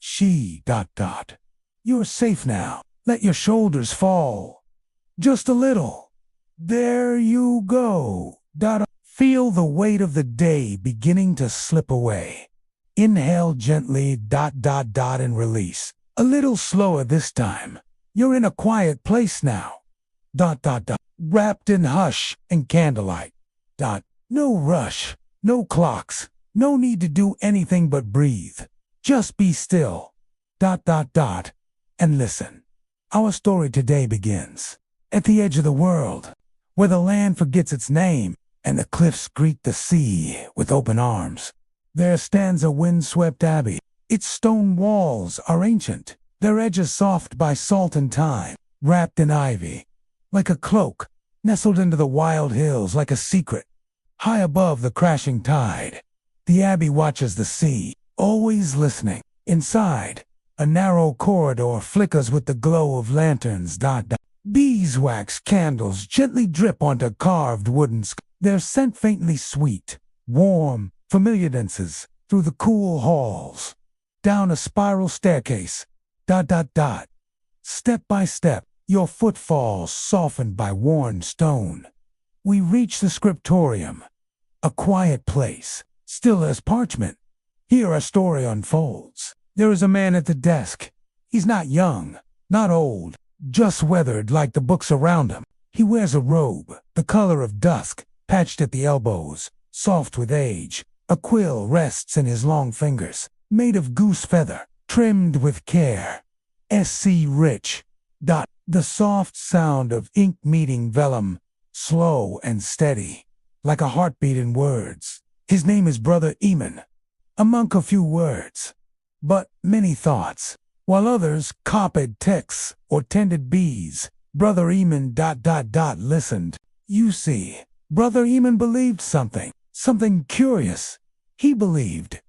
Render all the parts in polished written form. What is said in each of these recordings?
She, dot, dot. You're safe now. Let your shoulders fall. Just a little. There you go. Dot. Feel the weight of the day beginning to slip away. Inhale gently, dot, dot, dot, and release. A little slower this time. You're in a quiet place now. Dot, dot, dot. Wrapped in hush and candlelight. Dot. No rush, no clocks, no need to do anything but breathe. Just be still. Dot, dot, dot, and listen. Our story today begins at the edge of the world, where the land forgets its name and the cliffs greet the sea with open arms. There stands a wind-swept abbey. Its stone walls are ancient, their edges soft by salt and thyme, wrapped in ivy, like a cloak, nestled into the wild hills like a secret. High above the crashing tide, the abbey watches the sea, always listening. Inside, a narrow corridor flickers with the glow of lanterns. Dot, dot. Beeswax candles gently drip onto carved wooden their scent faintly sweet, warm, familiar dances through the cool halls. Down a spiral staircase. Dot, dot, dot. Step by step, your footfalls softened by worn stone. We reach the scriptorium, a quiet place, still as parchment. Here our story unfolds. There is a man at the desk. He's not young, not old, just weathered like the books around him. He wears a robe, the color of dusk, patched at the elbows, soft with age. A quill rests in his long fingers, made of goose feather, trimmed with care. SC Rich. Dot. The soft sound of ink meeting vellum, slow and steady, like a heartbeat in words. His name is Brother Eamon, a monk of few words, but many thoughts. While others copied texts or tended bees, Brother Eamon dot, dot, dot, listened. You see, Brother Eamon believed something curious. He believed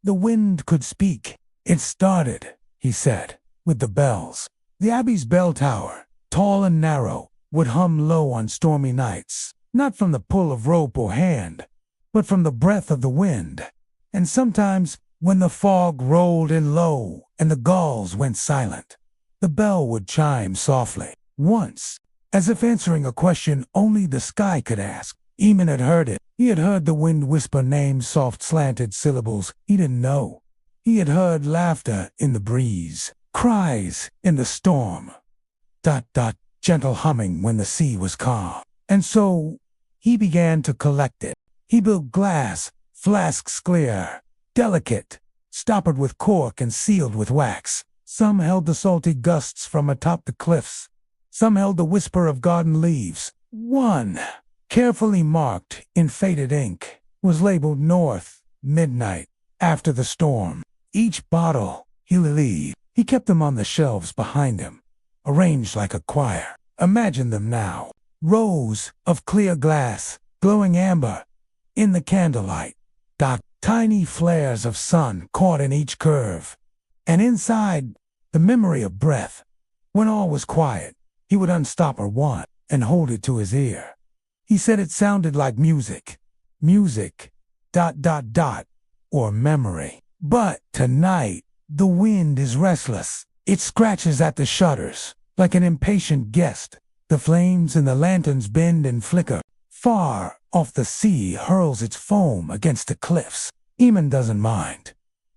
the wind could speak. It started, he said, with the bells. The abbey's bell tower, tall and narrow, would hum low on stormy nights, not from the pull of rope or hand, but from the breath of the wind. And sometimes, when the fog rolled in low and the gulls went silent, the bell would chime softly. Once, as if answering a question only the sky could ask, Eamon had heard it. He had heard the wind whisper names, soft slanted syllables he didn't know. He had heard laughter in the breeze, cries in the storm, dot, dot, gentle humming when the sea was calm. And so he began to collect it. He built glass, flasks clear, delicate, stoppered with cork and sealed with wax. Some held the salty gusts from atop the cliffs. Some held the whisper of garden leaves. One, carefully marked in faded ink, was labeled North, Midnight, After the Storm. Each bottle, he kept them on the shelves behind him, arranged like a choir. Imagine them now. Rows of clear glass, glowing amber, in the candlelight. Dot. Tiny flares of sun caught in each curve. And inside, the memory of breath. When all was quiet, he would unstopper one and hold it to his ear. He said it sounded like music. Music, dot, dot, dot, or memory. But tonight, the wind is restless. It scratches at the shutters like an impatient guest. The flames in the lanterns bend and flicker. Far off, the sea hurls its foam against the cliffs. Eamon doesn't mind.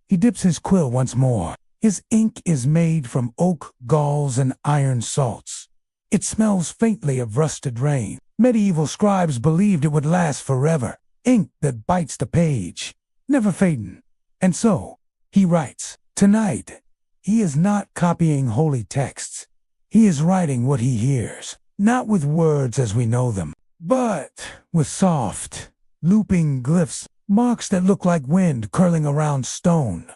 He dips his quill once more. His ink is made from oak galls and iron salts. It smells faintly of rusted rain. Medieval scribes believed it would last forever. Ink that bites the page, never fading. And so, he writes. Tonight, he is not copying holy texts. He is writing what he hears, not with words as we know them, but with soft, looping glyphs, marks that look like wind curling around stone.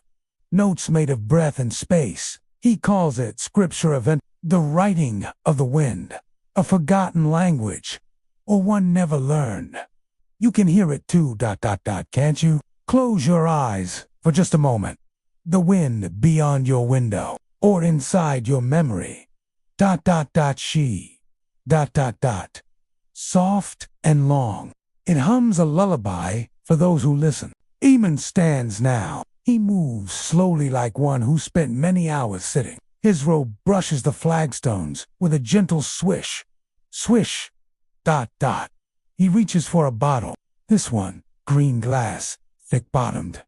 Notes made of breath and space. He calls it scriptorium, the writing of the wind, a forgotten language, or one never learned. You can hear it too, dot, dot, dot, can't you? Close your eyes for just a moment. The wind beyond your window, or inside your memory. Dot, dot, dot, she. Dot, dot, dot. Soft and long. It hums a lullaby for those who listen. Eamon stands now. He moves slowly like one who spent many hours sitting. His robe brushes the flagstones with a gentle swish. Swish. ... He reaches for a bottle. This one, green glass, thick-bottomed.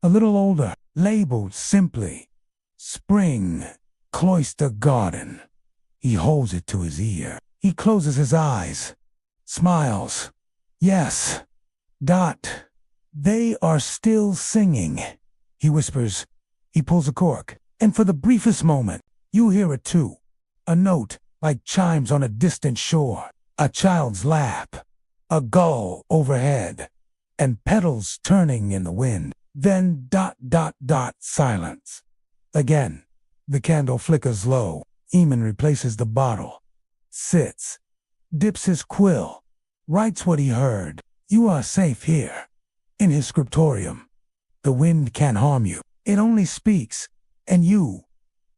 A little older, labeled simply, Spring, Cloister Garden. He holds it to his ear. He closes his eyes, smiles. Yes. ... They are still singing. He whispers. He pulls a cork, and for the briefest moment, you hear it too. A note like chimes on a distant shore, a child's laugh, a gull overhead, and petals turning in the wind. Then ... silence. Again, the candle flickers low. Eamon replaces the bottle, sits, dips his quill, writes what he heard. You are safe here, in his scriptorium. The wind can't harm you. It only speaks, and you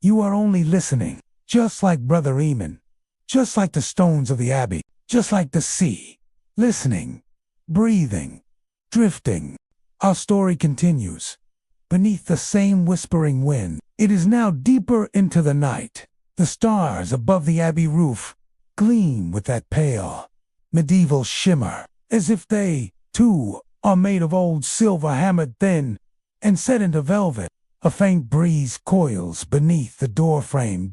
are only listening, just like Brother Eamon, just like the stones of the abbey, just like the sea, listening, breathing, drifting. Our story continues. Beneath the same whispering wind, it is now deeper into the night. The stars above the abbey roof gleam with that pale, medieval shimmer, as if they, too, are made of old silver hammered thin and set into velvet. A faint breeze coils beneath the doorframe.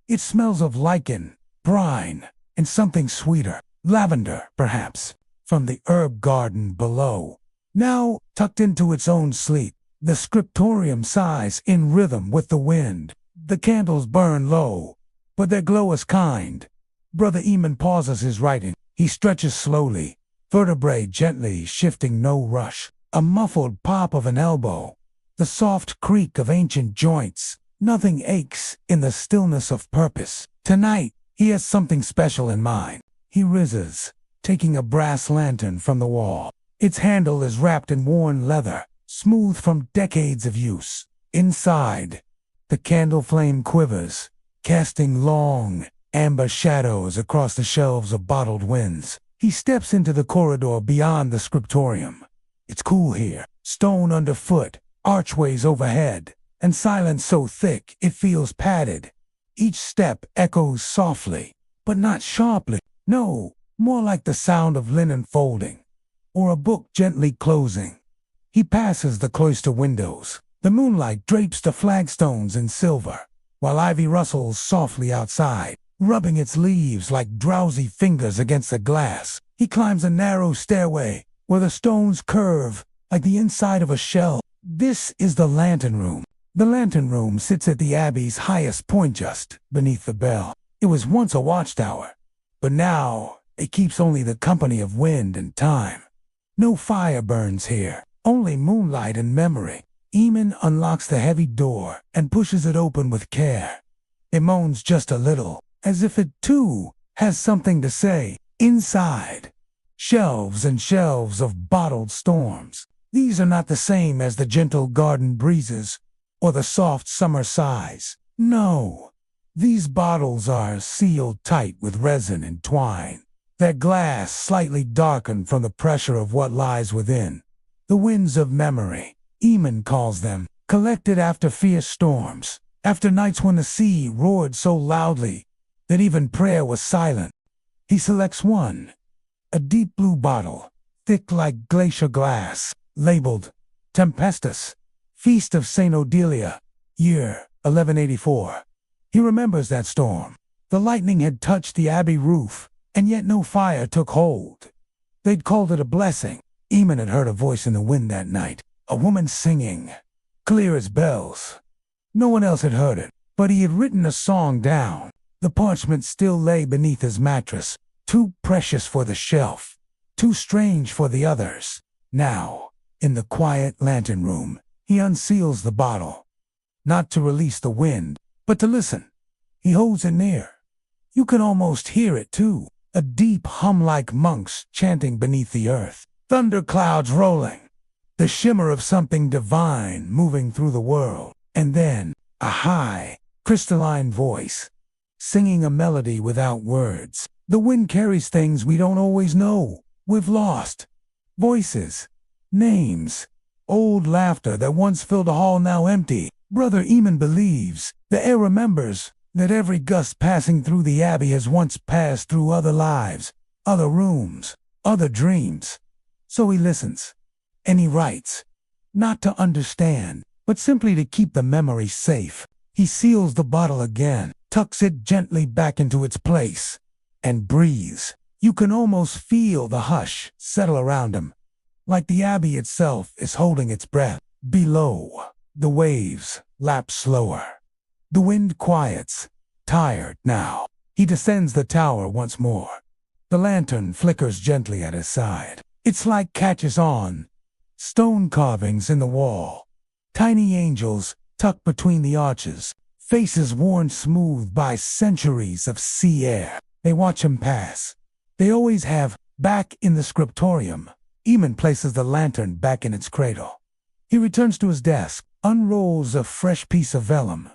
It smells of lichen, brine, and something sweeter, lavender, perhaps, from the herb garden below. Now, tucked into its own sleep, the scriptorium sighs in rhythm with the wind. The candles burn low, but their glow is kind. Brother Eamon pauses his writing. He stretches slowly, vertebrae gently shifting, no rush. A muffled pop of an elbow, the soft creak of ancient joints. Nothing aches in the stillness of purpose. Tonight, he has something special in mind. He rises, taking a brass lantern from the wall. Its handle is wrapped in worn leather, smooth from decades of use. Inside, the candle flame quivers, casting long, amber shadows across the shelves of bottled winds. He steps into the corridor beyond the scriptorium. It's cool here, stone underfoot, archways overhead, and silence so thick it feels padded. Each step echoes softly, but not sharply. No, more like the sound of linen folding, or a book gently closing. He passes the cloister windows. The moonlight drapes the flagstones in silver, while ivy rustles softly outside, rubbing its leaves like drowsy fingers against the glass. He climbs a narrow stairway where the stones curve like the inside of a shell. This is the lantern room. The lantern room sits at the abbey's highest point just beneath the bell. It was once a watchtower, but now it keeps only the company of wind and time. No fire burns here, only moonlight and memory. Eamon unlocks the heavy door and pushes it open with care. It moans just a little, as if it too has something to say. Inside, shelves and shelves of bottled storms. These are not the same as the gentle garden breezes or the soft summer sighs. No, these bottles are sealed tight with resin and twine, their glass slightly darkened from the pressure of what lies within. The winds of memory, Eamon calls them, collected after fierce storms, after nights when the sea roared so loudly that even prayer was silent. He selects one, a deep blue bottle, thick like glacier glass, labeled Tempestus, Feast of St. Odelia, year 1184. He remembers that storm. The lightning had touched the abbey roof, and yet no fire took hold. They'd called it a blessing. Eamon had heard a voice in the wind that night, a woman singing, clear as bells. No one else had heard it, but he had written a song down. The parchment still lay beneath his mattress, too precious for the shelf, too strange for the others. Now, in the quiet lantern room, he unseals the bottle, not to release the wind, but to listen. He holds it near. You can almost hear it too, a deep hum like monks chanting beneath the earth, thunder clouds rolling, the shimmer of something divine moving through the world, and then a high, crystalline voice, singing a melody without words. The wind carries things we don't always know, we've lost. Voices, names, Old laughter that once filled a hall now empty. Brother Eamon believes, the air remembers, that every gust passing through the abbey has once passed through other lives, other rooms, other dreams. So he listens, and he writes, not to understand, but simply to keep the memory safe. He seals the bottle again, tucks it gently back into its place, and breathes. You can almost feel the hush settle around him, like the abbey itself is holding its breath. Below, the waves lap slower. The wind quiets, tired now. He descends the tower once more. The lantern flickers gently at his side. Its light catches on stone carvings in the wall, tiny angels tucked between the arches, faces worn smooth by centuries of sea air. They watch him pass. They always have. Back in the scriptorium, Eamon places the lantern back in its cradle. He returns to his desk, unrolls a fresh piece of vellum,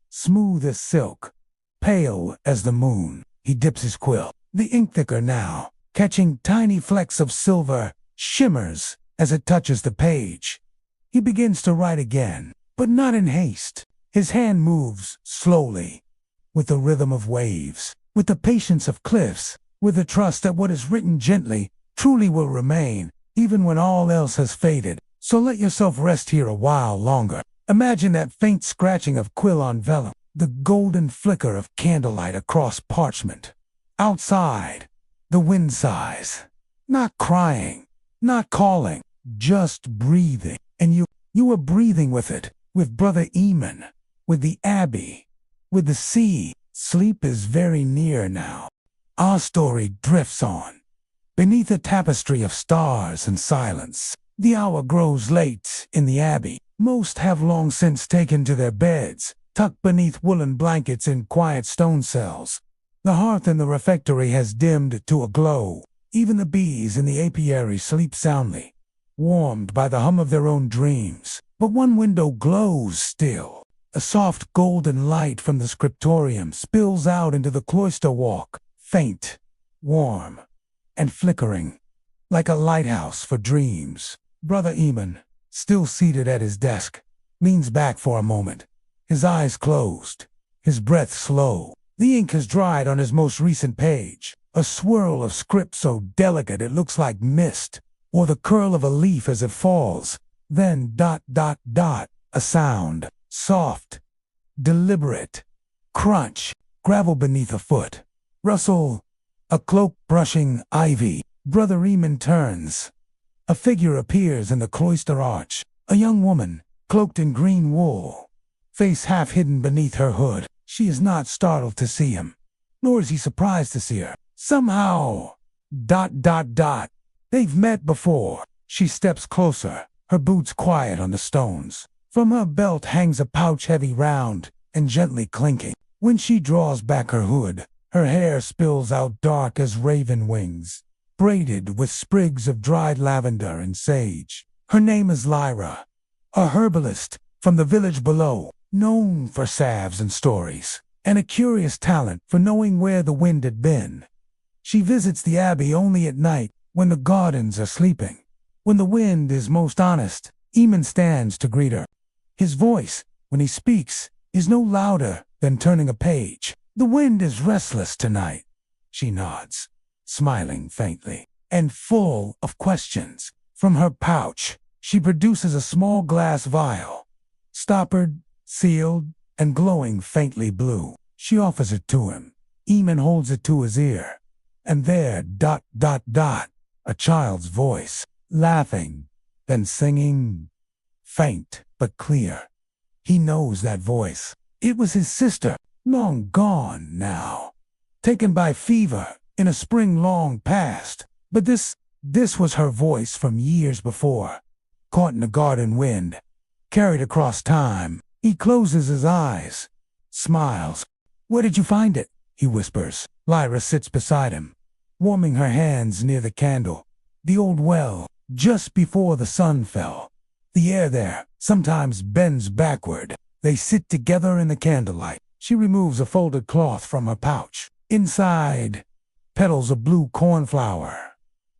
smooth as silk, pale as the moon. He dips his quill, the ink thicker now, catching tiny flecks of silver, shimmers as it touches the page. He begins to write again, but not in haste. His hand moves slowly, with the rhythm of waves, with the patience of cliffs, with the trust that what is written gently truly will remain, even when all else has faded. So let yourself rest here a while longer. Imagine that faint scratching of quill on vellum, the golden flicker of candlelight across parchment. Outside, the wind sighs, not crying, not calling, just breathing. And you are breathing with it, with Brother Eamon, with the abbey, with the sea. Sleep is very near now. Our story drifts on, beneath a tapestry of stars and silence. The hour grows late in the abbey. Most have long since taken to their beds, tucked beneath woolen blankets in quiet stone cells. The hearth in the refectory has dimmed to a glow. Even the bees in the apiary sleep soundly, warmed by the hum of their own dreams. But one window glows still. A soft golden light from the scriptorium spills out into the cloister walk, faint, warm, and flickering, like a lighthouse for dreams. Brother Eamon, still seated at his desk, leans back for a moment, his eyes closed, his breath slow. The ink has dried on his most recent page, a swirl of script so delicate it looks like mist, or the curl of a leaf as it falls. Then ... a sound, soft, deliberate, crunch, gravel beneath a foot, rustle, a cloak brushing ivy. Brother Eamon turns. A figure appears in the cloister arch, a young woman, cloaked in green wool, face half hidden beneath her hood. She is not startled to see him, nor is he surprised to see her. Somehow, ... they've met before. She steps closer, her boots quiet on the stones. From her belt hangs a pouch heavy round and gently clinking. When she draws back her hood, her hair spills out dark as raven wings, braided with sprigs of dried lavender and sage. Her name is Lyra, a herbalist from the village below, known for salves and stories, and a curious talent for knowing where the wind had been. She visits the abbey only at night, when the gardens are sleeping. When the wind is most honest, Eamon stands to greet her. His voice, when he speaks, is no louder than turning a page. The wind is restless tonight. She nods, smiling faintly, and full of questions. From her pouch, she produces a small glass vial, stoppered, sealed, and glowing faintly blue. She offers it to him. Eamon holds it to his ear. And there, ... a child's voice, laughing, then singing, faint but clear. He knows that voice. It was his sister, long gone now, taken by fever in a spring long past. But this was her voice from years before, caught in the garden wind, carried across time. He closes his eyes, smiles. Where did you find it? He whispers. Lyra sits beside him, warming her hands near the candle. The old well, just before the sun fell. The air there sometimes bends backward. They sit together in the candlelight. She removes a folded cloth from her pouch. Inside, petals of blue cornflower,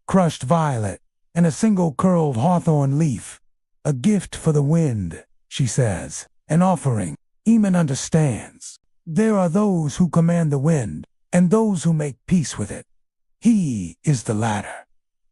crushed violet, and a single curled hawthorn leaf. A gift for the wind, she says, an offering. Eamon understands. There are those who command the wind, and those who make peace with it. He is the latter.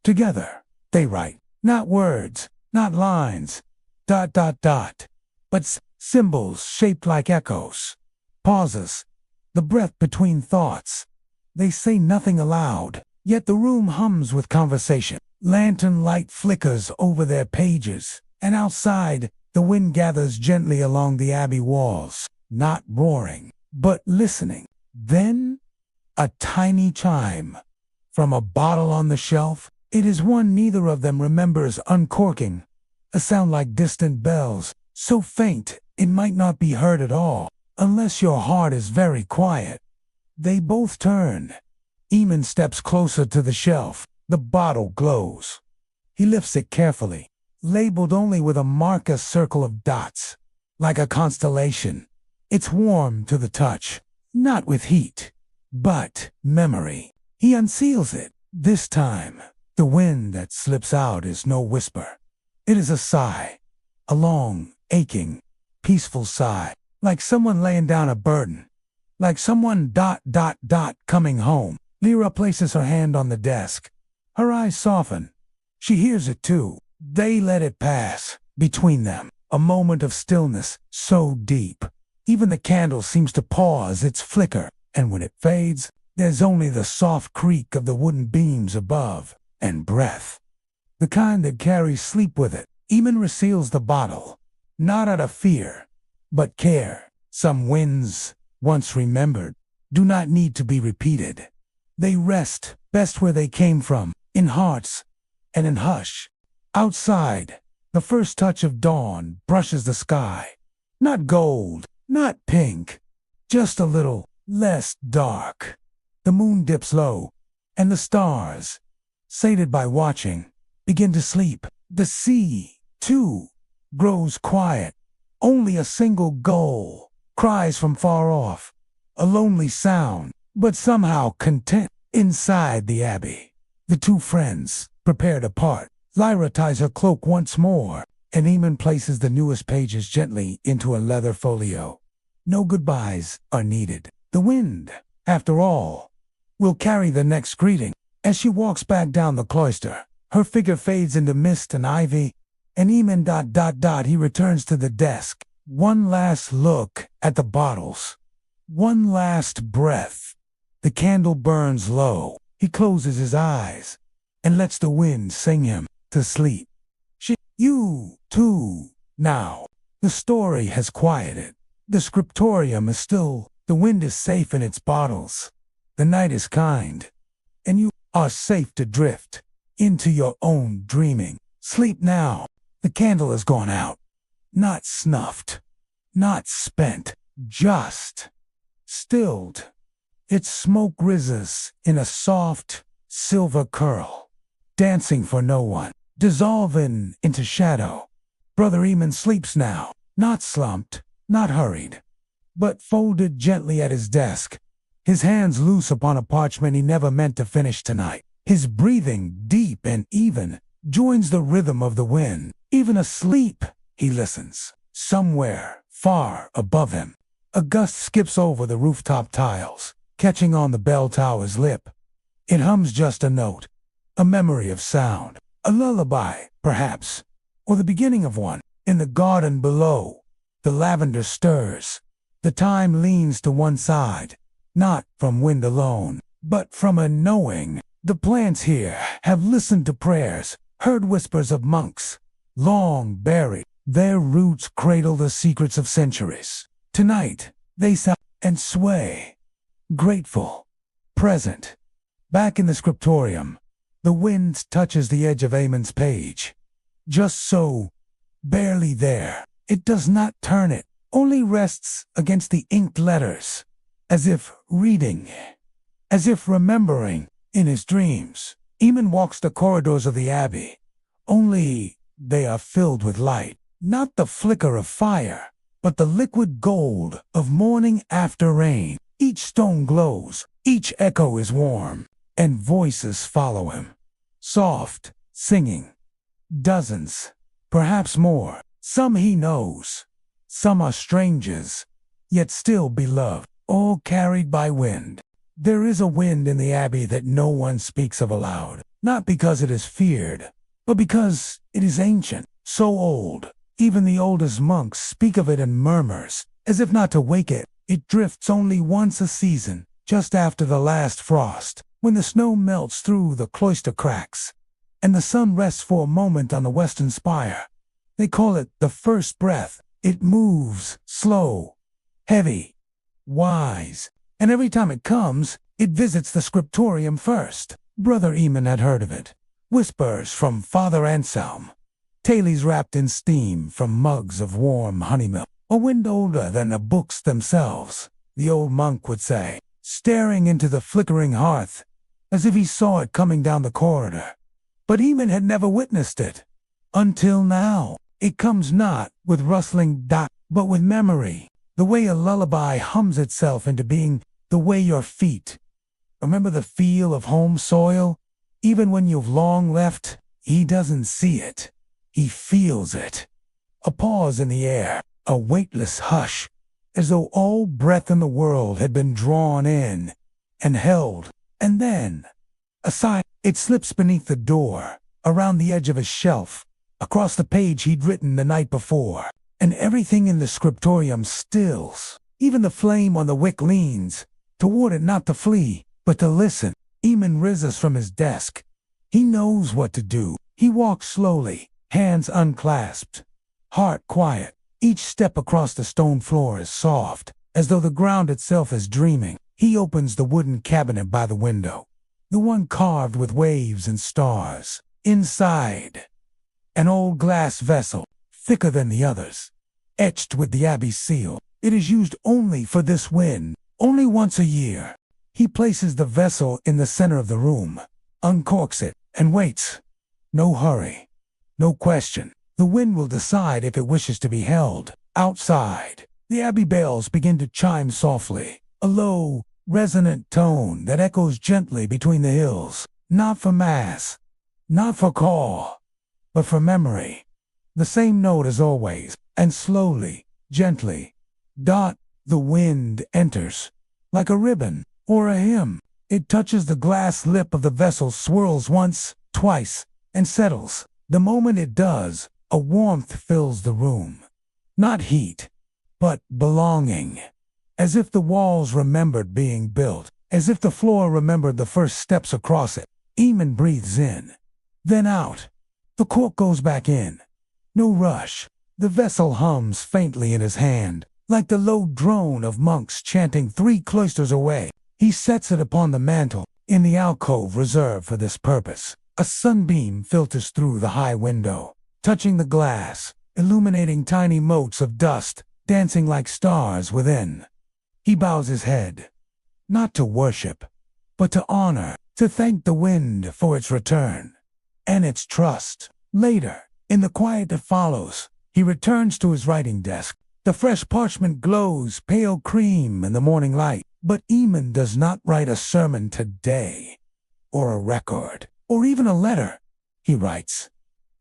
Together, they write, not words, not lines, ... but symbols shaped like echoes. Pauses, the breath between thoughts. They say nothing aloud, yet the room hums with conversation. Lantern light flickers over their pages, and outside, the wind gathers gently along the abbey walls, not roaring, but listening. Then, a tiny chime. From a bottle on the shelf, it is one neither of them remembers uncorking. A sound like distant bells, so faint it might not be heard at all, unless your heart is very quiet. They both turn. Eamon steps closer to the shelf. The bottle glows. He lifts it carefully, labeled only with a marker circle of dots, like a constellation. It's warm to the touch, not with heat, but memory. He unseals it. This time, the wind that slips out is no whisper. It is a sigh, a long, aching, peaceful sigh, like someone laying down a burden, like someone ... coming home. Lyra places her hand on the desk. Her eyes soften. She hears it too. They let it pass. Between them, a moment of stillness so deep. Even the candle seems to pause its flicker, and when it fades, there's only the soft creak of the wooden beams above, and breath. The kind that carries sleep with it. Eamon reseals the bottle, not out of fear, but care. Some winds, once remembered, do not need to be repeated. They rest best where they came from, in hearts and in hush. Outside, the first touch of dawn brushes the sky. Not gold, not pink, just a little less dark. The moon dips low, and the stars, sated by watching, begin to sleep. The sea, too, grows quiet. Only a single gull cries from far off, a lonely sound, but somehow content. Inside the abbey, the two friends prepare to part. Lyra ties her cloak once more, and Eamon places the newest pages gently into a leather folio. No goodbyes are needed. The wind, after all, will carry the next greeting. As she walks back down the cloister, her figure fades into mist and ivy, and Eamon ... he returns to the desk. One last look at the bottles. One last breath. The candle burns low. He closes his eyes and lets the wind sing him to sleep. You, too, now. The story has quieted. The scriptorium is still. The wind is safe in its bottles. The night is kind. And you are safe to drift into your own dreaming. Sleep now. The candle has gone out. Not snuffed. Not spent. Just stilled. Its smoke rises in a soft, silver curl, dancing for no one, dissolving into shadow. Brother Eamon sleeps now, not slumped, not hurried, but folded gently at his desk, his hands loose upon a parchment he never meant to finish tonight. His breathing, deep and even, joins the rhythm of the wind. Even asleep, he listens. Somewhere, far above him, a gust skips over the rooftop tiles, catching on the bell tower's lip. It hums just a note, a memory of sound, a lullaby, perhaps, or the beginning of one. In the garden below, the lavender stirs. The time leans to one side, not from wind alone, but from a knowing. The plants here have listened to prayers, heard whispers of monks, long buried. Their roots cradle the secrets of centuries. Tonight, they sound and sway. Grateful, present. Back in the scriptorium, the wind touches the edge of Eamon's page. Just so, barely there. It does not turn it, only rests against the inked letters, as if reading, as if remembering. In his dreams, Eamon walks the corridors of the abbey, only they are filled with light, not the flicker of fire, but the liquid gold of morning after rain. Each stone glows, each echo is warm, and voices follow him. Soft, singing. Dozens, perhaps more. Some he knows, some are strangers, yet still beloved, all carried by wind. There is a wind in the abbey that no one speaks of aloud, not because it is feared, but because it is ancient, so old. Even the oldest monks speak of it in murmurs, as if not to wake it. It drifts only once a season, just after the last frost, when the snow melts through the cloister cracks, and the sun rests for a moment on the western spire. They call it the first breath. It moves, slow, heavy, wise, and every time it comes, it visits the scriptorium first. Brother Eamon had heard of it. Whispers from Father Anselm. Tailies wrapped in steam from mugs of warm honey milk. A wind older than the books themselves, the old monk would say, staring into the flickering hearth, as if he saw it coming down the corridor. But Eamon had never witnessed it. Until now. It comes not with rustling dot, but with memory. The way a lullaby hums itself into being, the way your feet. Remember the feel of home soil? Even when you've long left, he doesn't see it. He feels it. A pause in the air, a weightless hush, as though all breath in the world had been drawn in and held. And then, a sigh. It slips beneath the door, around the edge of a shelf, across the page he'd written the night before, and everything in the scriptorium stills. Even the flame on the wick leans, toward it not to flee, but to listen. Eamon rises from his desk. He knows what to do. He walks slowly, hands unclasped, heart quiet. Each step across the stone floor is soft, as though the ground itself is dreaming. He opens the wooden cabinet by the window, the one carved with waves and stars. Inside, an old glass vessel, thicker than the others, etched with the abbey's seal. It is used only for this wind, only once a year. He places the vessel in the center of the room, uncorks it, and waits. No hurry, no question. The wind will decide if it wishes to be held. Outside, the abbey bells begin to chime softly, a low, resonant tone that echoes gently between the hills, not for mass, not for call, but for memory. The same note as always, and slowly, gently, the wind enters, like a ribbon or a hymn. It touches the glass lip of the vessel, swirls once, twice, and settles. The moment it does, a warmth fills the room. Not heat, but belonging. As if the walls remembered being built, as if the floor remembered the first steps across it. Eamon breathes in, then out. The cork goes back in. No rush. The vessel hums faintly in his hand, like the low drone of monks chanting 3 cloisters away. He sets it upon the mantel, in the alcove reserved for this purpose. A sunbeam filters through the high window, touching the glass, illuminating tiny motes of dust, dancing like stars within. He bows his head, not to worship, but to honor, to thank the wind for its return and its trust. Later, in the quiet that follows, he returns to his writing desk. The fresh parchment glows pale cream in the morning light. But Eamon does not write a sermon today, or a record, or even a letter. He writes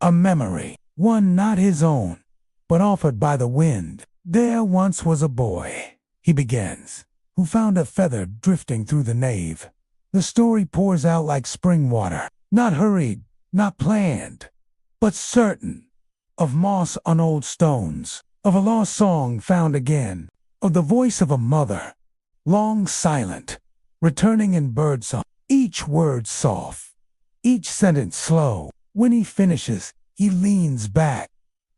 a memory, one not his own, but offered by the wind. There once was a boy, he begins, who found a feather drifting through the nave. The story pours out like spring water, not hurried, not planned, but certain, of moss on old stones, of a lost song found again, of the voice of a mother, long silent, returning in birdsong, each word soft, each sentence slow. When he finishes, he leans back,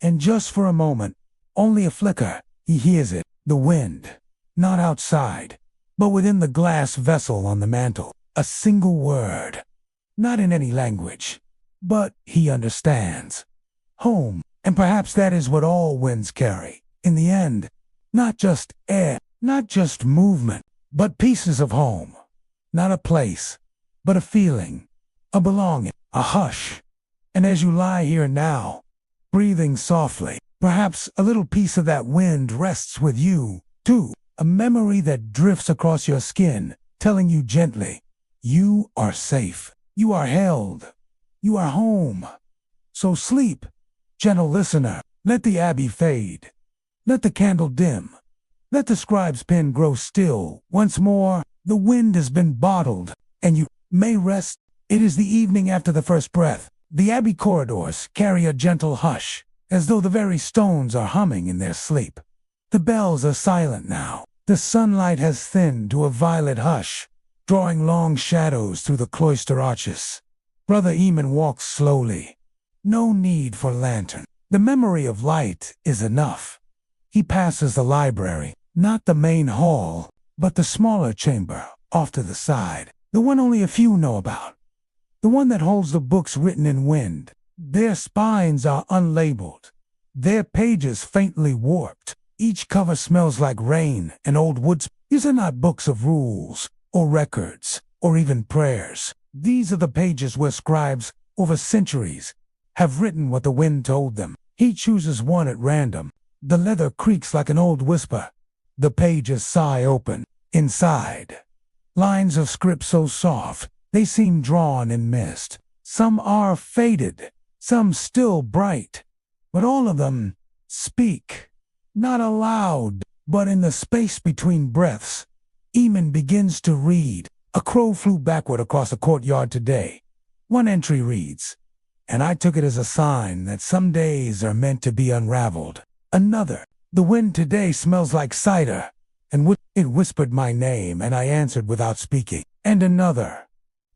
and just for a moment, only a flicker, he hears it, the wind, not outside, but within the glass vessel on the mantel. A single word, not in any language, but he understands. Home, and perhaps that is what all winds carry. In the end, not just air, not just movement, but pieces of home. Not a place, but a feeling, a belonging, a hush. And as you lie here now, breathing softly, perhaps a little piece of that wind rests with you, too. A memory that drifts across your skin, telling you gently, you are safe, you are held, you are home. So sleep, Gentle listener, let the abbey fade. Let the candle dim. Let the scribe's pen grow still. Once more, the wind has been bottled, and you may rest. It is the evening after the first breath. The abbey corridors carry a gentle hush, as though the very stones are humming in their sleep. The bells are silent now. The sunlight has thinned to a violet hush, drawing long shadows through the cloister arches. Brother Eamon walks slowly. No need for lantern. The memory of light is enough. He passes the library, not the main hall, but the smaller chamber off to the side, the one only a few know about. The one that holds the books written in wind. Their spines are unlabeled, their pages faintly warped. Each cover smells like rain and old woods. These are not books of rules, or records, or even prayers. These are the pages where scribes, over centuries, have written what the wind told them. He chooses one at random. The leather creaks like an old whisper. The pages sigh open. Inside, lines of script so soft, they seem drawn in mist. Some are faded, some still bright, but all of them speak. Not aloud, but in the space between breaths. Eamon begins to read. A crow flew backward across the courtyard today. One entry reads, and I took it as a sign that some days are meant to be unraveled. Another, the wind today smells like cider, and it whispered my name, and I answered without speaking. And another,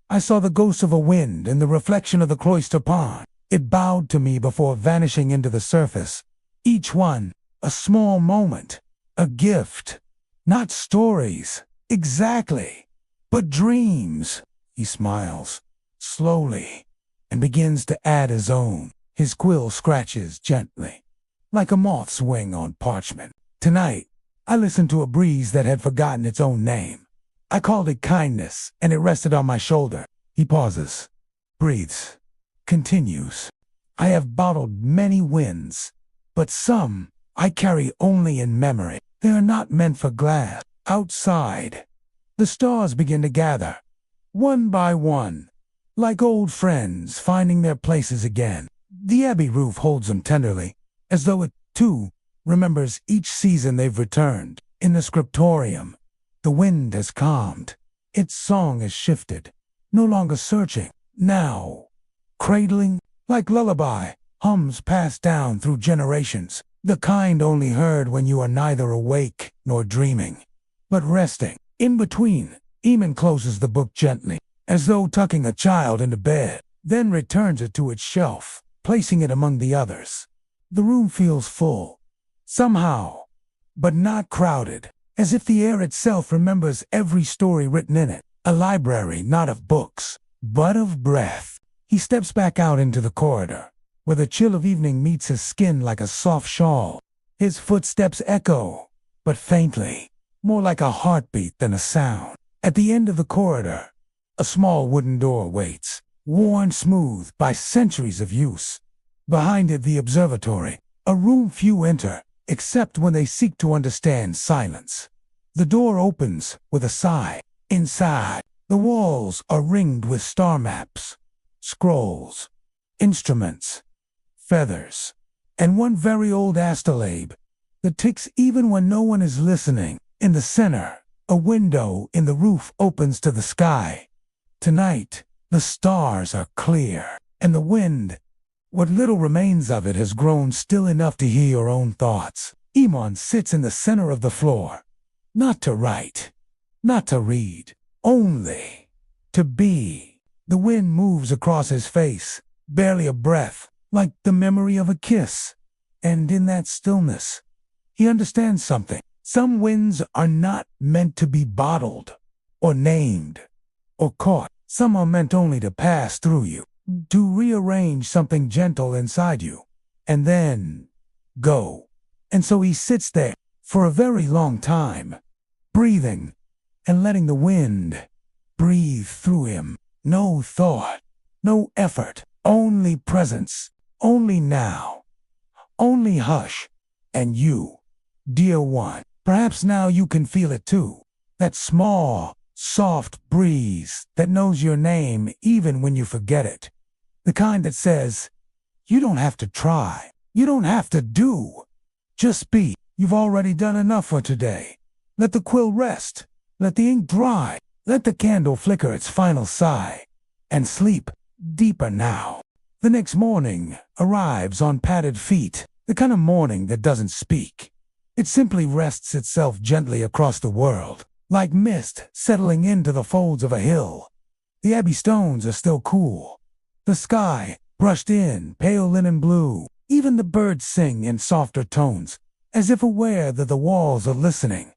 I saw the ghost of a wind in the reflection of the cloister pond. It bowed to me before vanishing into the surface. Each one, a small moment, a gift. Not stories, exactly, but dreams. He smiles, slowly, and begins to add his own. His quill scratches gently, like a moth's wing on parchment. Tonight, I listened to a breeze that had forgotten its own name. I called it kindness, and it rested on my shoulder. He pauses, breathes, continues. I have bottled many winds, but some I carry only in memory. They are not meant for glass. Outside, the stars begin to gather, one by one, like old friends finding their places again. The abbey roof holds them tenderly, as though it, too, remembers each season they've returned. In the scriptorium, the wind has calmed. Its song has shifted, no longer searching, now cradling, like lullaby, hums passed down through generations. The kind only heard when you are neither awake nor dreaming, but resting. In between, Eamon closes the book gently, as though tucking a child into bed, then returns it to its shelf, placing it among the others. The room feels full, somehow, but not crowded, as if the air itself remembers every story written in it. A library not of books, but of breath. He steps back out into the corridor, where the chill of evening meets his skin like a soft shawl. His footsteps echo, but faintly, more like a heartbeat than a sound. At the end of the corridor, a small wooden door waits, worn smooth by centuries of use. Behind it, the observatory, a room few enter, except when they seek to understand silence. The door opens with a sigh. Inside, the walls are ringed with star maps, scrolls, instruments, feathers, and one very old astrolabe that ticks even when no one is listening. In the center, a window in the roof opens to the sky. Tonight, the stars are clear, and the wind, what little remains of it, has grown still enough to hear your own thoughts. Eamon sits in the center of the floor, not to write, not to read, only to be. The wind moves across his face, barely a breath, like the memory of a kiss. And in that stillness, he understands something. Some winds are not meant to be bottled, or named, or caught. Some are meant only to pass through you, to rearrange something gentle inside you, and then go. And so he sits there for a very long time, breathing and letting the wind breathe through him. No thought, no effort, only presence, only now, only hush. And you, dear one, perhaps now you can feel it too. That small, soft breeze that knows your name even when you forget it. The kind that says, you don't have to try. You don't have to do. Just be. You've already done enough for today. Let the quill rest. Let the ink dry. Let the candle flicker its final sigh. And sleep deeper now. The next morning arrives on padded feet, the kind of morning that doesn't speak. It simply rests itself gently across the world, like mist settling into the folds of a hill. The abbey stones are still cool. The sky brushed in pale linen blue. Even the birds sing in softer tones, as if aware that the walls are listening.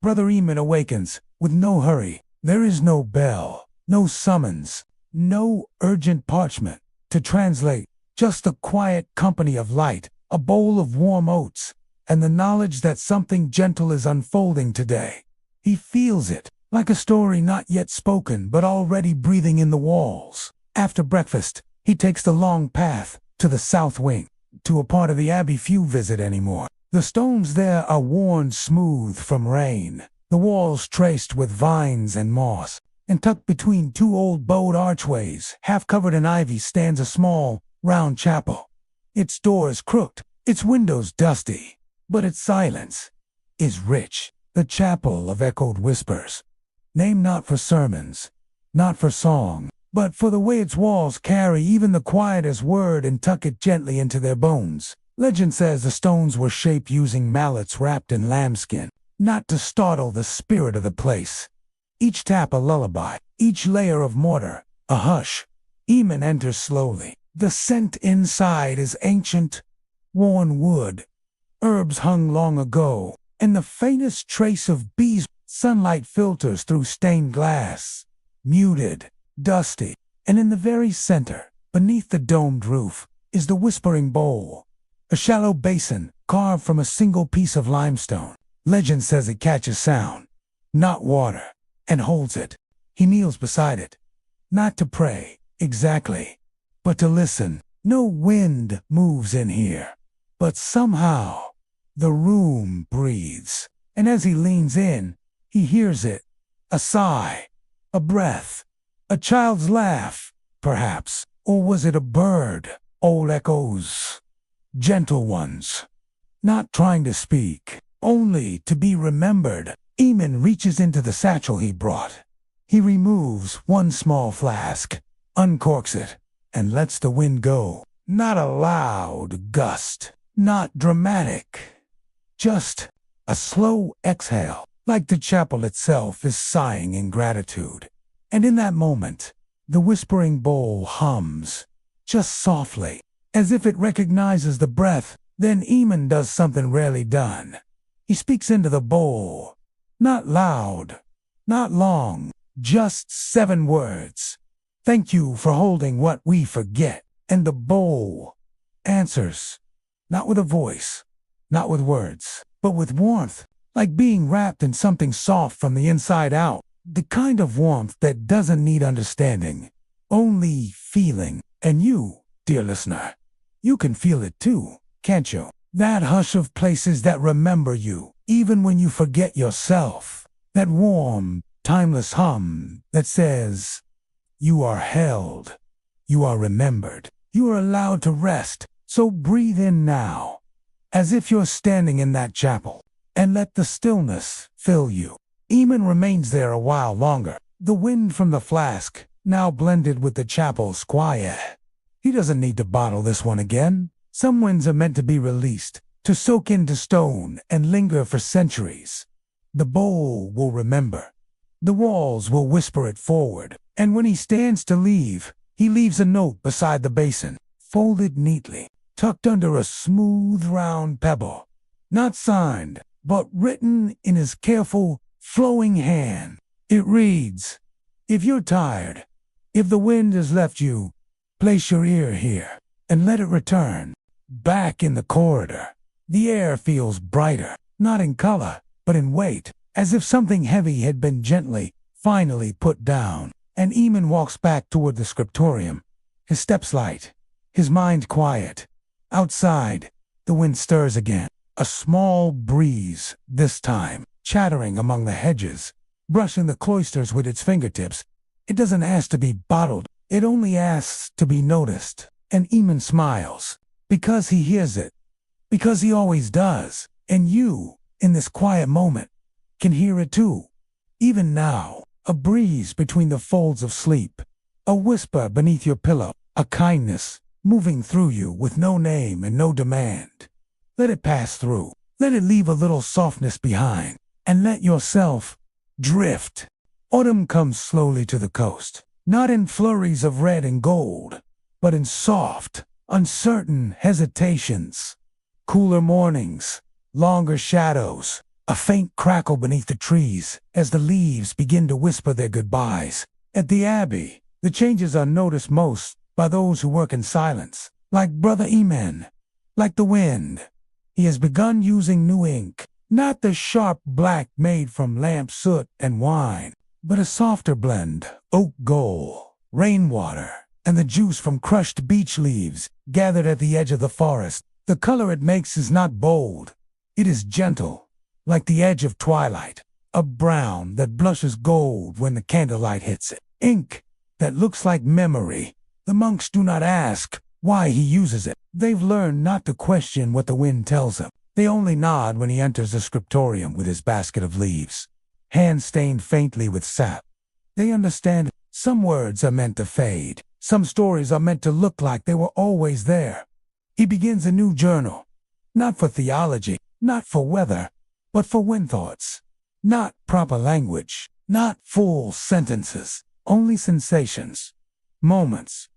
Brother Eamon awakens with no hurry. There is no bell, no summons, no urgent parchment to translate, just a quiet company of light, a bowl of warm oats, and the knowledge that something gentle is unfolding today. He feels it, like a story not yet spoken but already breathing in the walls. After breakfast, he takes the long path to the south wing, to a part of the abbey few visit anymore. The stones there are worn smooth from rain, the walls traced with vines and moss, and tucked between two old bowed archways, half covered in ivy, stands a small, round chapel. Its doors crooked, its windows dusty, but its silence is rich, the chapel of echoed whispers. Named not for sermons, not for song, but for the way its walls carry even the quietest word and tuck it gently into their bones. Legend says the stones were shaped using mallets wrapped in lambskin, not to startle the spirit of the place. Each tap a lullaby, each layer of mortar a hush. Eamon enters slowly. The scent inside is ancient, worn wood, herbs hung long ago, and the faintest trace of bees. Sunlight filters through stained glass, muted, dusty, and in the very center, beneath the domed roof, is the whispering bowl, a shallow basin carved from a single piece of limestone. Legend says it catches sound, not water, and holds it. He kneels beside it, not to pray, exactly, but to listen. No wind moves in here, but somehow the room breathes, and as he leans in, he hears it, a sigh, a breath, a child's laugh, perhaps, or was it a bird? Old echoes, gentle ones, not trying to speak, only to be remembered. Eamon reaches into the satchel he brought. He removes one small flask, uncorks it, and lets the wind go. Not a loud gust, not dramatic, just a slow exhale, like the chapel itself is sighing in gratitude. And in that moment, the whispering bowl hums, just softly, as if it recognizes the breath. Then Eamon does something rarely done. He speaks into the bowl, not loud, not long, just 7 words. Thank you for holding what we forget. And the bowl answers, not with a voice, not with words, but with warmth, like being wrapped in something soft from the inside out. The kind of warmth that doesn't need understanding, only feeling. And you, dear listener, you can feel it too, can't you? That hush of places that remember you, even when you forget yourself. That warm, timeless hum that says, you are held, you are remembered, you are allowed to rest. So breathe in now, as if you're standing in that chapel, and let the stillness fill you. Eamon remains there a while longer, the wind from the flask now blended with the chapel's quiet. He doesn't need to bottle this one again. Some winds are meant to be released, to soak into stone and linger for centuries. The bowl will remember. The walls will whisper it forward, and when he stands to leave, he leaves a note beside the basin, folded neatly, tucked under a smooth round pebble. Not signed, but written in his careful, flowing hand. It reads, if you're tired, if the wind has left you, place your ear here, and let it return. Back in the corridor, the air feels brighter, not in color, but in weight, as if something heavy had been gently, finally put down. And Eamon walks back toward the scriptorium, his steps light, his mind quiet. Outside, the wind stirs again, a small breeze this time, chattering among the hedges, brushing the cloisters with its fingertips. It doesn't ask to be bottled, it only asks to be noticed. And Eamon smiles, because he hears it, because he always does, and you, in this quiet moment, can hear it too. Even now, a breeze between the folds of sleep, a whisper beneath your pillow, a kindness moving through you with no name and no demand. Let it pass through. Let it leave a little softness behind, and let yourself drift. Autumn comes slowly to the coast, not in flurries of red and gold, but in soft, uncertain hesitations. Cooler mornings, longer shadows, a faint crackle beneath the trees as the leaves begin to whisper their goodbyes. At the Abbey, the changes are noticed most by those who work in silence, like Brother Eman, like the wind. He has begun using new ink, not the sharp black made from lamp soot and wine, but a softer blend, oak gold, rainwater, and the juice from crushed beech leaves gathered at the edge of the forest. The color it makes is not bold. It is gentle, like the edge of twilight, a brown that blushes gold when the candlelight hits it. Ink that looks like memory. The monks do not ask why he uses it. They've learned not to question what the wind tells them. They only nod when he enters the scriptorium with his basket of leaves, hands stained faintly with sap. They understand some words are meant to fade. Some stories are meant to look like they were always there. He begins a new journal, not for theology, not for weather, but for wind thoughts. Not proper language, not full sentences, only sensations, moments,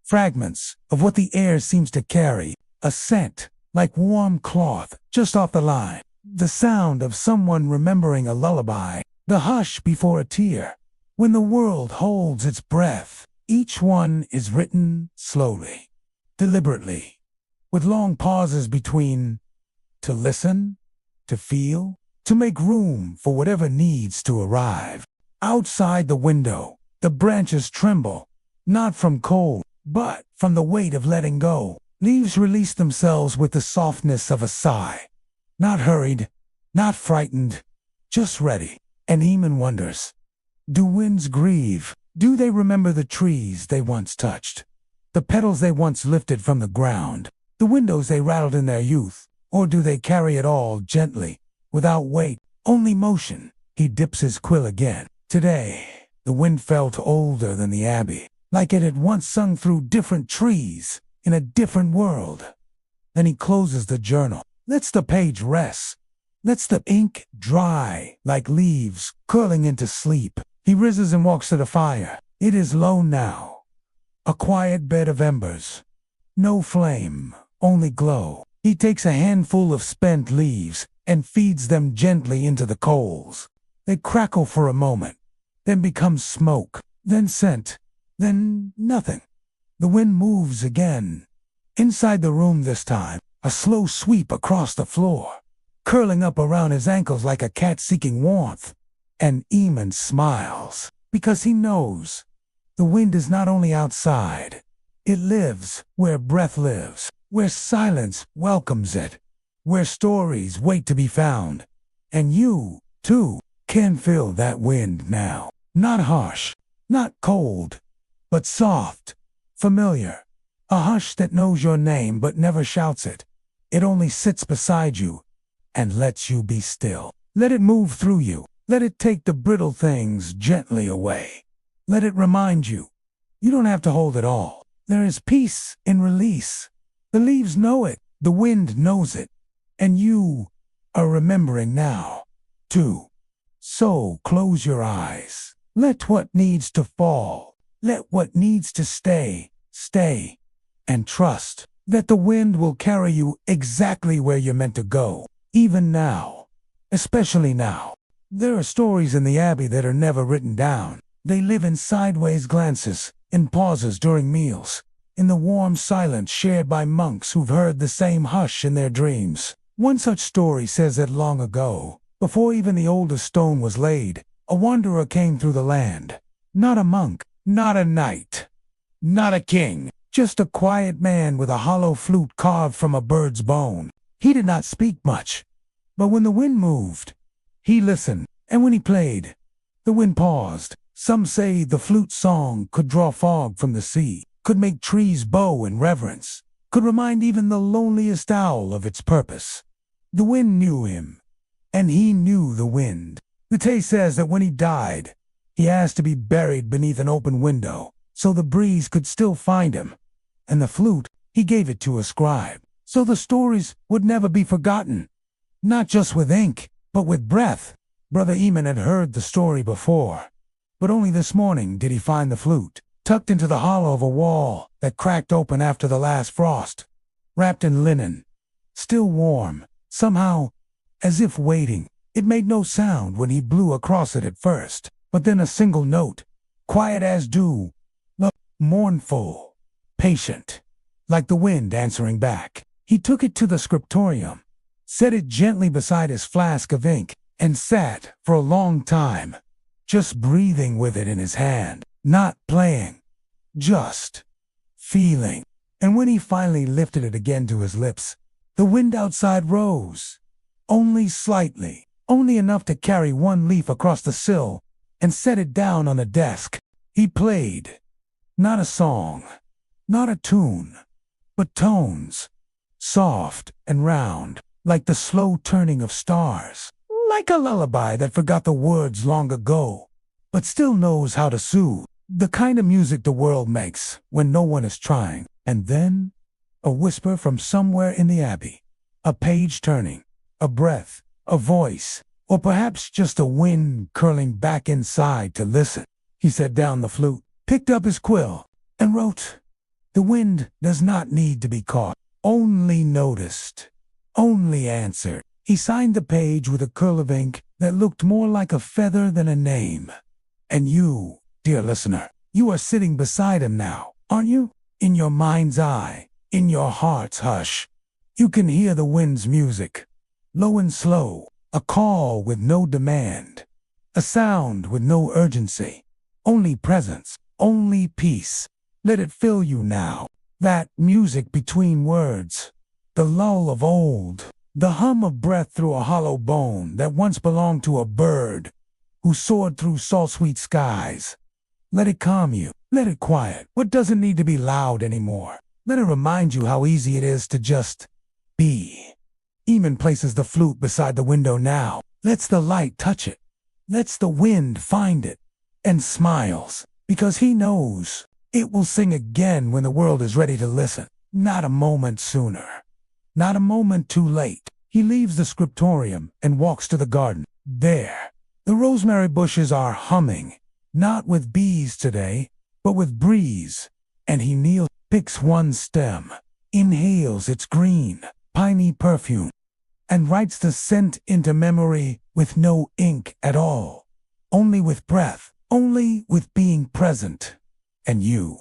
fragments of what the air seems to carry, a scent like warm cloth just off the line, the sound of someone remembering a lullaby, the hush before a tear. When the world holds its breath, each one is written slowly, deliberately, with long pauses between, to listen, to feel, to make room for whatever needs to arrive. Outside the window, the branches tremble, not from cold, but from the weight of letting go. Leaves release themselves with the softness of a sigh. Not hurried, not frightened, just ready. And Eamon wonders, do winds grieve? Do they remember the trees they once touched? The petals they once lifted from the ground? The windows they rattled in their youth? Or do they carry it all gently, without weight, only motion? He dips his quill again. Today, the wind felt older than the Abbey, like it had once sung through different trees, in a different world. Then he closes the journal, lets the page rest, lets the ink dry like leaves curling into sleep. He rises and walks to the fire. It is low now, a quiet bed of embers. No flame, only glow. He takes a handful of spent leaves and feeds them gently into the coals. They crackle for a moment, then become smoke, then scent, then nothing. The wind moves again. Inside the room this time, a slow sweep across the floor, curling up around his ankles like a cat seeking warmth. And Eamon smiles, because he knows the wind is not only outside. It lives where breath lives, where silence welcomes it, where stories wait to be found. And you, too, can feel that wind now. Not harsh, not cold, but soft, familiar. A hush that knows your name but never shouts it. It only sits beside you and lets you be still. Let it move through you. Let it take the brittle things gently away. Let it remind you, you don't have to hold it all. There is peace in release. The leaves know it, the wind knows it, and you are remembering now, too. So close your eyes. Let what needs to fall, let what needs to stay, stay, and trust that the wind will carry you exactly where you're meant to go, even now, especially now. There are stories in the Abbey that are never written down. They live in sideways glances, in pauses during meals, in the warm silence shared by monks who've heard the same hush in their dreams. One such story says that long ago, before even the oldest stone was laid, a wanderer came through the land. Not a monk, not a knight, not a king, just a quiet man with a hollow flute carved from a bird's bone. He did not speak much, but when the wind moved, he listened, and when he played, the wind paused. Some say the flute song could draw fog from the sea, could make trees bow in reverence. could remind even the loneliest owl of its purpose. The wind knew him, and he knew the wind. The tale says that when he died, he asked to be buried beneath an open window, so the breeze could still find him. And the flute, he gave it to a scribe, so the stories would never be forgotten. Not just with ink, but with breath. Brother Eamon had heard the story before, but only this morning did he find the flute, tucked into the hollow of a wall that cracked open after the last frost, wrapped in linen, still warm, somehow, as if waiting. It made no sound when he blew across it at first, but then a single note, quiet as dew, mournful, patient, like the wind answering back. He took it to the scriptorium, set it gently beside his flask of ink, and sat for a long time, just breathing with it in his hand, not playing, just feeling. And when he finally lifted it again to his lips, the wind outside rose, only slightly, only enough to carry one leaf across the sill and set it down on the desk. He played, not a song, not a tune, but tones, soft and round, like the slow turning of stars, like a lullaby that forgot the words long ago, but still knows how to soothe, the kind of music the world makes when no one is trying. And then, a whisper from somewhere in the abbey, a page turning, a breath, a voice, or perhaps just a wind curling back inside to listen. He set down the flute, picked up his quill, and wrote. The wind does not need to be caught, only noticed, only answered. He signed the page with a curl of ink that looked more like a feather than a name. And you, dear listener, you are sitting beside him now, aren't you? In your mind's eye, in your heart's hush. You can hear the wind's music, low and slow, a call with no demand, a sound with no urgency, only presence, only peace. Let it fill you now, that music between words, the lull of old, the hum of breath through a hollow bone that once belonged to a bird who soared through salt-sweet skies. Let it calm you, let it quiet what doesn't need to be loud anymore. Let it remind you how easy it is to just be. Eamon places the flute beside the window now, lets the light touch it, lets the wind find it, and smiles, because he knows it will sing again when the world is ready to listen. Not a moment sooner. Not a moment too late. He leaves the scriptorium and walks to the garden. There, the rosemary bushes are humming, not with bees today, but with breeze. And he kneels, picks one stem, inhales its green, piney perfume, and writes the scent into memory with no ink at all. Only with breath, only with being present. And you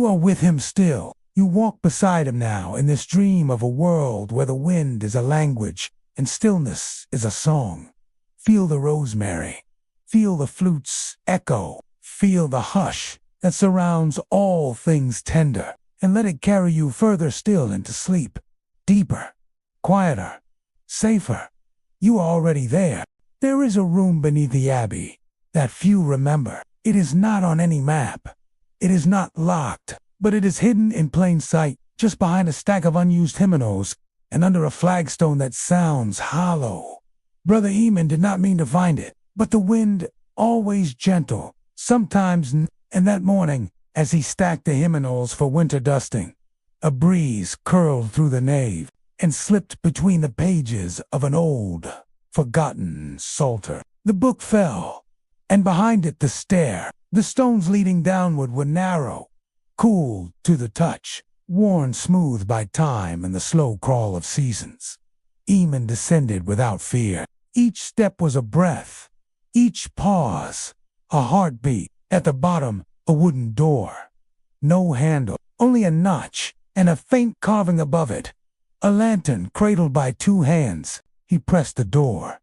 are with him still. You walk beside him now in this dream of a world where the wind is a language and stillness is a song. Feel the rosemary. Feel the flute's echo. Feel the hush that surrounds all things tender, and let it carry you further still into sleep. Deeper, quieter, safer. You are already there. There is a room beneath the abbey that few remember. It is not on any map. It is not locked, but it is hidden in plain sight, just behind a stack of unused hymnals and under a flagstone that sounds hollow. Brother Eamon did not mean to find it, but the wind, always gentle, sometimes, and that morning, as he stacked the hymnals for winter dusting, a breeze curled through the nave and slipped between the pages of an old, forgotten psalter. The book fell, and behind it the stair. The stones leading downward were narrow, cool to the touch, worn smooth by time and the slow crawl of seasons. Eamon descended without fear. Each step was a breath, each pause a heartbeat. At the bottom, a wooden door. No handle, only a notch and a faint carving above it. A lantern cradled by two hands. He pressed the door.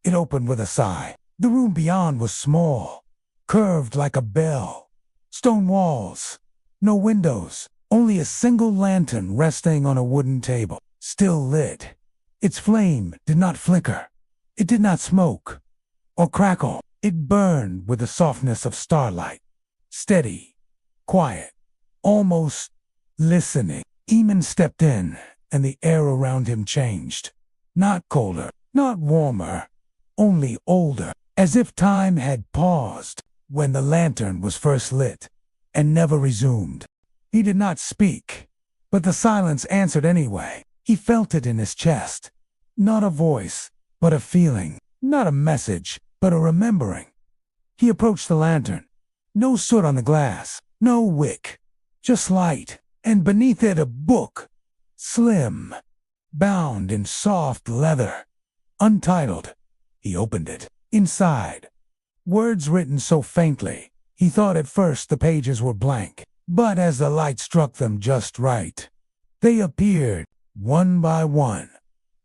It opened with a sigh. The room beyond was small, curved like a bell. Stone walls, no windows, only a single lantern resting on a wooden table, still lit. Its flame did not flicker. It did not smoke or crackle. It burned with the softness of starlight. Steady, quiet, almost listening. Eamon stepped in, and the air around him changed. Not colder, not warmer, only older, as if time had paused when the lantern was first lit, and never resumed. He did not speak, but the silence answered anyway. He felt it in his chest. Not a voice, but a feeling. Not a message, but a remembering. He approached the lantern. No soot on the glass, no wick, just light, and beneath it a book, slim, bound in soft leather, untitled. He opened it. Inside, words written so faintly, he thought at first the pages were blank, but as the light struck them just right, they appeared one by one,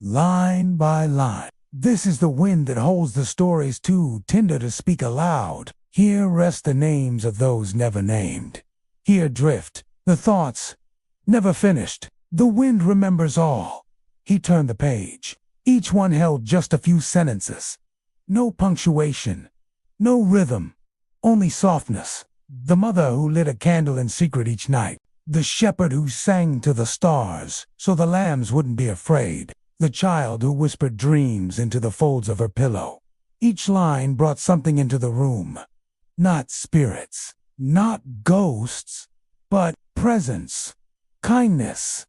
line by line. This is the wind that holds the stories too tender to speak aloud. Here rest the names of those never named. Here drift the thoughts never finished. The wind remembers all. He turned the page. Each one held just a few sentences. No punctuation, no rhythm, only softness. The mother who lit a candle in secret each night. The shepherd who sang to the stars so the lambs wouldn't be afraid. The child who whispered dreams into the folds of her pillow. Each line brought something into the room. Not spirits, not ghosts, but presence, kindness.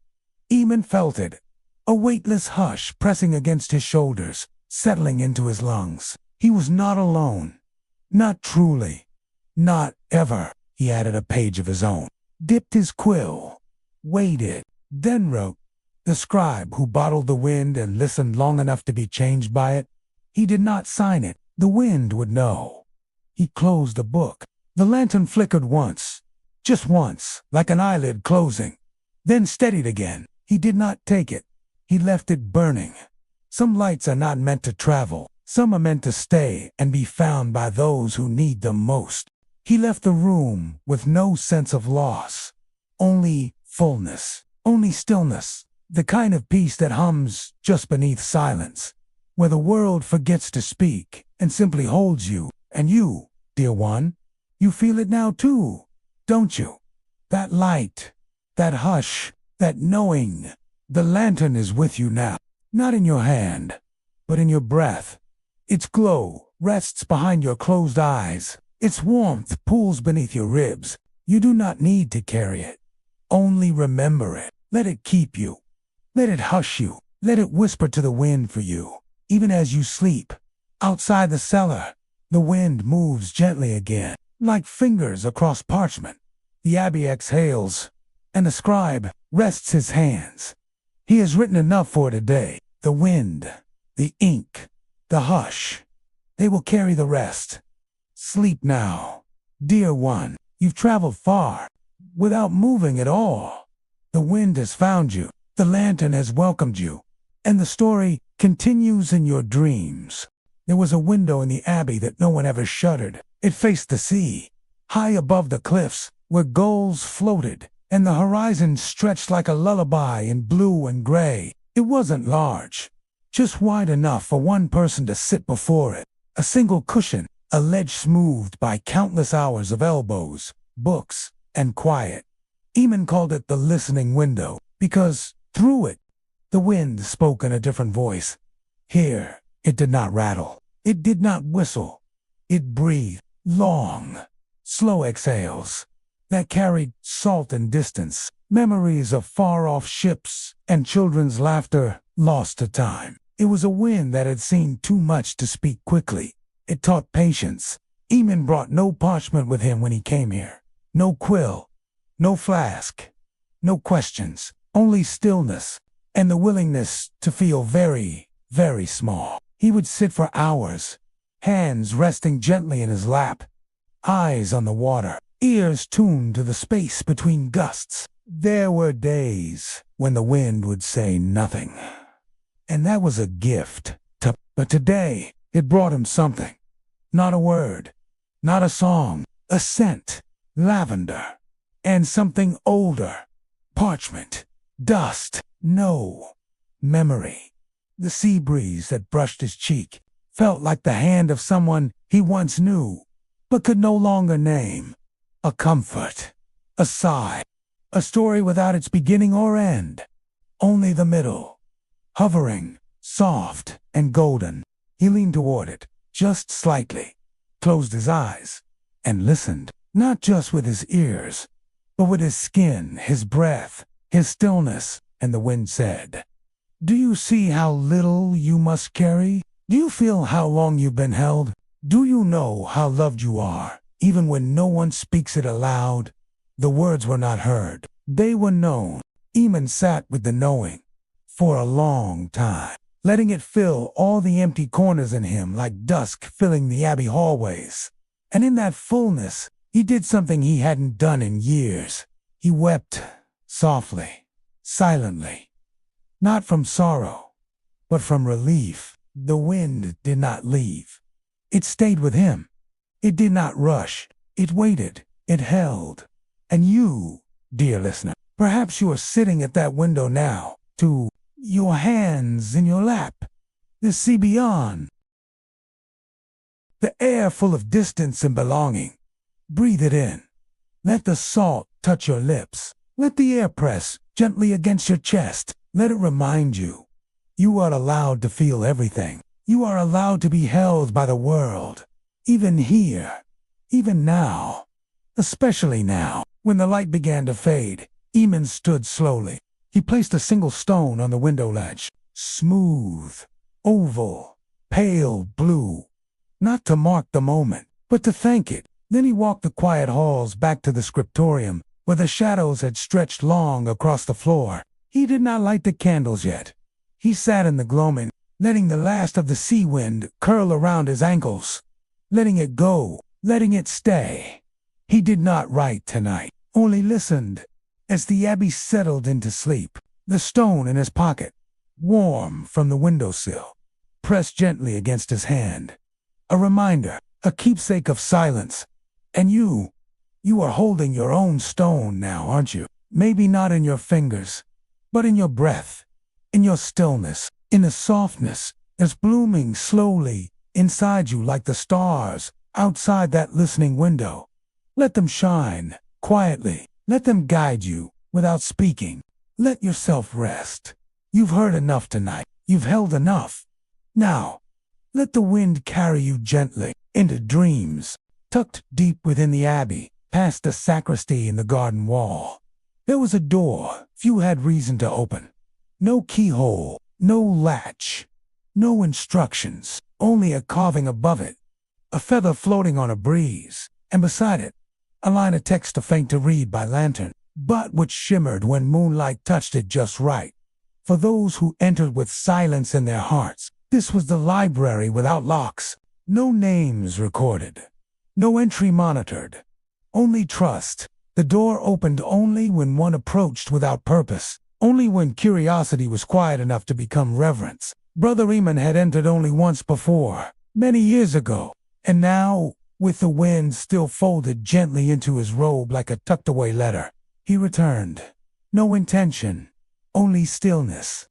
Eamon felt it, a weightless hush pressing against his shoulders, settling into his lungs. He was not alone. Not truly. Not ever. He added a page of his own. Dipped his quill. Waited. Then wrote. The scribe who bottled the wind and listened long enough to be changed by it. He did not sign it. The wind would know. He closed the book. The lantern flickered once. Just once, like an eyelid closing. Then steadied again. He did not take it. He left it burning. Some lights are not meant to travel. Some are meant to stay and be found by those who need them most. He left the room with no sense of loss. Only fullness. Only stillness. The kind of peace that hums just beneath silence, where the world forgets to speak and simply holds you. And you, dear one, you feel it now too, don't you? That light, that hush, that knowing. The lantern is with you now, not in your hand, but in your breath. Its glow rests behind your closed eyes. Its warmth pools beneath your ribs. You do not need to carry it. Only remember it. Let it keep you. Let it hush you. Let it whisper to the wind for you, even as you sleep. Outside the cellar, the wind moves gently again, like fingers across parchment. The abbey exhales, and the scribe rests his hands. He has written enough for today. The wind, the ink, the hush. They will carry the rest. Sleep now, dear one. You've traveled far, without moving at all. The wind has found you. The lantern has welcomed you, and the story continues in your dreams. There was a window in the abbey that no one ever shuttered. It faced the sea, high above the cliffs, where gulls floated, and the horizon stretched like a lullaby in blue and gray. It wasn't large, just wide enough for one person to sit before it. A single cushion, a ledge smoothed by countless hours of elbows, books, and quiet. Eamon called it the listening window, because through it, the wind spoke in a different voice. Here, it did not rattle. It did not whistle. It breathed long, slow exhales that carried salt and distance, memories of far-off ships and children's laughter lost to time. It was a wind that had seen too much to speak quickly. It taught patience. Eamon brought no parchment with him when he came here. No quill, no flask, no questions. Only stillness, and the willingness to feel very, very small. He would sit for hours, hands resting gently in his lap, eyes on the water, ears tuned to the space between gusts. There were days when the wind would say nothing, and that was a gift. But today, it brought him something. Not a word, not a song, a scent, lavender, and something older, parchment. Dust, no. Memory. The sea breeze that brushed his cheek felt like the hand of someone he once knew, but could no longer name. A comfort, a sigh, A story without its beginning or end. Only the middle. Hovering, soft, and golden. He leaned toward it, just slightly, closed his eyes, and listened, not just with his ears, but with his skin, his breath, his stillness, and the wind said, "Do you see how little you must carry? Do you feel how long you've been held? Do you know how loved you are, even when no one speaks it aloud?" The words were not heard. They were known. Eamon sat with the knowing for a long time, letting it fill all the empty corners in him like dusk filling the abbey hallways. And in that fullness, he did something he hadn't done in years. He wept softly, silently, not from sorrow, but from relief. The wind did not leave. It stayed with him. It did not rush. It waited. It held. And you, dear listener, perhaps you are sitting at that window now, your hands in your lap, the sea beyond, the air full of distance and belonging. Breathe it in. Let the salt touch your lips. Let the air press gently against your chest. Let it remind you, you are allowed to feel everything. You are allowed to be held by the world, even here, even now, especially now. When the light began to fade, Eamon stood slowly. He placed a single stone on the window ledge, smooth, oval, pale blue, not to mark the moment, but to thank it. Then he walked the quiet halls back to the scriptorium, where the shadows had stretched long across the floor. He did not light the candles yet. He sat in the gloaming, letting the last of the sea wind curl around his ankles, letting it go, letting it stay. He did not write tonight, only listened. As the abbey settled into sleep, the stone in his pocket, warm from the windowsill, pressed gently against his hand. A reminder, a keepsake of silence. And you are holding your own stone now, aren't you? Maybe not in your fingers, but in your breath, in your stillness, in the softness that's blooming slowly inside you like the stars outside that listening window. Let them shine quietly. Let them guide you without speaking. Let yourself rest. You've heard enough tonight. You've held enough. Now, let the wind carry you gently into dreams, tucked deep within the abbey, past the sacristy and the garden wall. There was a door few had reason to open. No keyhole, no latch, no instructions, only a carving above it, a feather floating on a breeze, and beside it, a line of text too faint to read by lantern, but which shimmered when moonlight touched it just right. For those who entered with silence in their hearts, this was the library without locks. No names recorded, no entry monitored, only trust. The door opened only when one approached without purpose, only when curiosity was quiet enough to become reverence. Brother Eamon had entered only once before, many years ago, and now, with the wind still folded gently into his robe like a tucked-away letter, he returned. No intention, only stillness.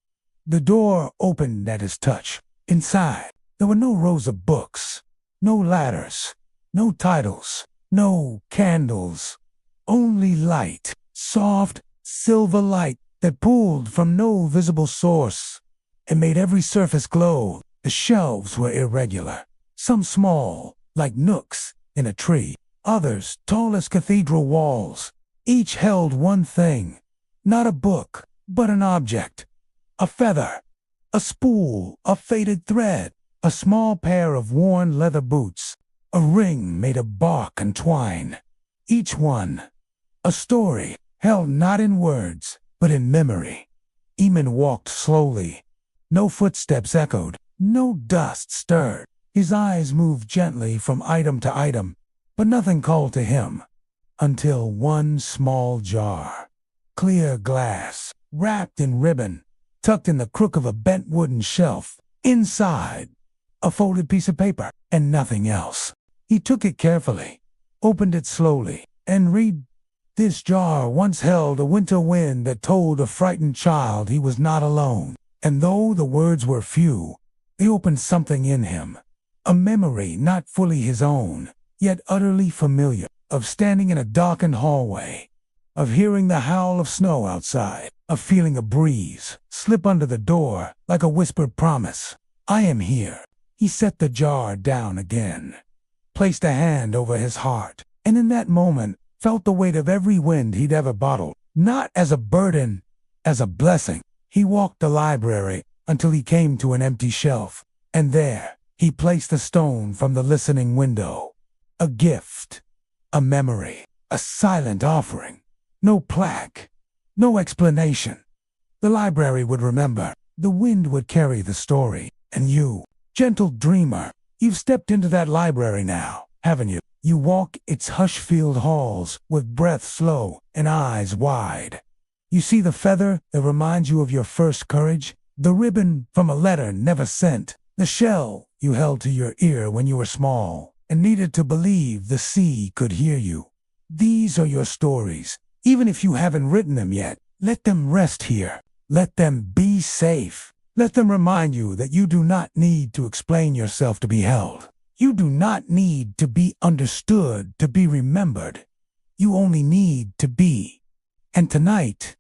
The door opened at his touch. Inside, there were no rows of books, no ladders, no titles, no candles, only light, soft, silver light that pooled from no visible source. It made every surface glow. The shelves were irregular, some small, like nooks in a tree, others tall as cathedral walls. Each held one thing, not a book, but an object. A feather, a spool, a faded thread, a small pair of worn leather boots, a ring made of bark and twine. Each one, a story, held not in words, but in memory. Eamon walked slowly. No footsteps echoed, no dust stirred. His eyes moved gently from item to item, but nothing called to him, until one small jar, clear glass, wrapped in ribbon, tucked in the crook of a bent wooden shelf. Inside, a folded piece of paper, and nothing else. He took it carefully, opened it slowly, and read. This jar once held a winter wind that told a frightened child he was not alone. And though the words were few, they opened something in him. A memory not fully his own, yet utterly familiar, of standing in a darkened hallway, of hearing the howl of snow outside, of feeling a breeze slip under the door like a whispered promise. I am here. He set the jar down again, placed a hand over his heart, and in that moment felt the weight of every wind he'd ever bottled, not as a burden, as a blessing. He walked the library until he came to an empty shelf, and there he placed a stone from the listening window. A gift, a memory, a silent offering. No plaque, no explanation. The library would remember. The wind would carry the story. And you, gentle dreamer, you've stepped into that library now, haven't you? You walk its hush-filled halls with breath slow and eyes wide. You see the feather that reminds you of your first courage, the ribbon from a letter never sent, the shell you held to your ear when you were small and needed to believe the sea could hear you. These are your stories. Even if you haven't written them yet, let them rest here. Let them be safe. Let them remind you that you do not need to explain yourself to be held. You do not need to be understood to be remembered. You only need to be. And tonight,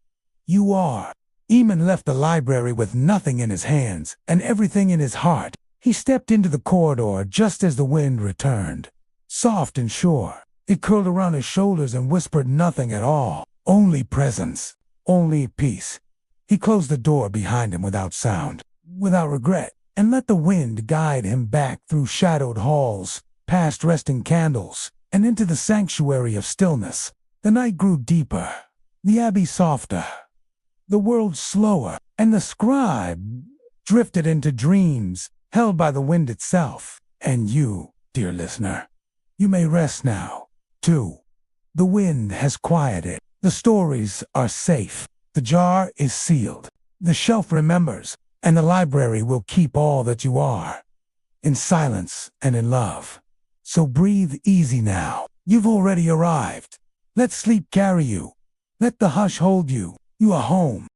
you are. Eamon left the library with nothing in his hands and everything in his heart. He stepped into the corridor just as the wind returned. Soft and sure, it curled around his shoulders and whispered nothing at all. Only presence. Only peace. He closed the door behind him without sound, without regret, and let the wind guide him back through shadowed halls, past resting candles, and into the sanctuary of stillness. The night grew deeper, the abbey softer, the world slower, and the scribe drifted into dreams held by the wind itself. And you, dear listener, you may rest now, too. The wind has quieted. The stories are safe. The jar is sealed. The shelf remembers, and the library will keep all that you are, in silence and in love. So breathe easy now. You've already arrived. Let sleep carry you. Let the hush hold you. You are home.